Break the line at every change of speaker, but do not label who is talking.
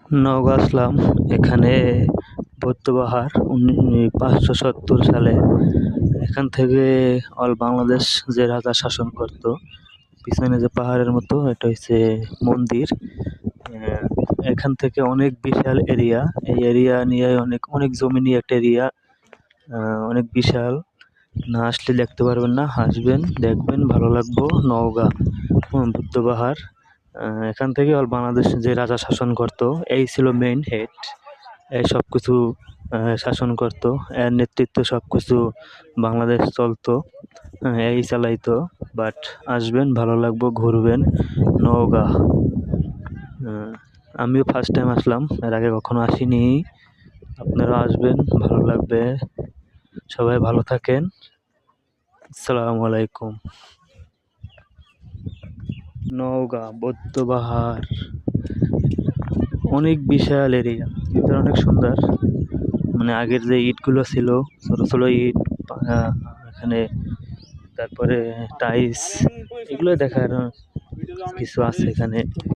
নওগাঁ আসলাম। এখানে বৌদ্ধ পাহাড় 570 সালে এখান থেকে অল বাংলাদেশ যে রাজা শাসন করত। পিছনে যে পাহাড়ের মতো এটা হচ্ছে মন্দির। আহ, এখান থেকে অনেক বিশাল এরিয়া, এই এরিয়া নিয়ে অনেক অনেক জমি নিয়ে একটা এরিয়া, অনেক বিশাল। না আসলে দেখতে পারবেন না, আসবেন দেখবেন ভালো লাগবো। নওগাঁ বুদ্ধ পাহাড়, এখান থেকে অল বাংলাদেশ যে রাজা শাসন করত, এই ছিল মেইন হেড। এই সব কিছু শাসন করত, এর নেতৃত্বে সব কিছু বাংলাদেশ চলতো, এই চালাইতো। বাট আসবেন ভালো লাগবো, ঘুরবেন নওগাঁ। আহ, আমিও ফার্স্ট টাইম আসলাম, এর আগে কখনো আসিনি। আপনারা আসবেন, ভালো লাগবে। সবাই ভালো থাকেন। আসসালামু আলাইকুম। নওগাঁ বৌদ্ধ পাহাড় অনেক বিশাল এরিয়া, ভিতরে অনেক সুন্দর। মানে আগের যে ইটগুলো ছিল, ছোট ছোট ইট, আহ, এখানে তারপরে টাইলস, এগুলো দেখার কিছু আছে এখানে।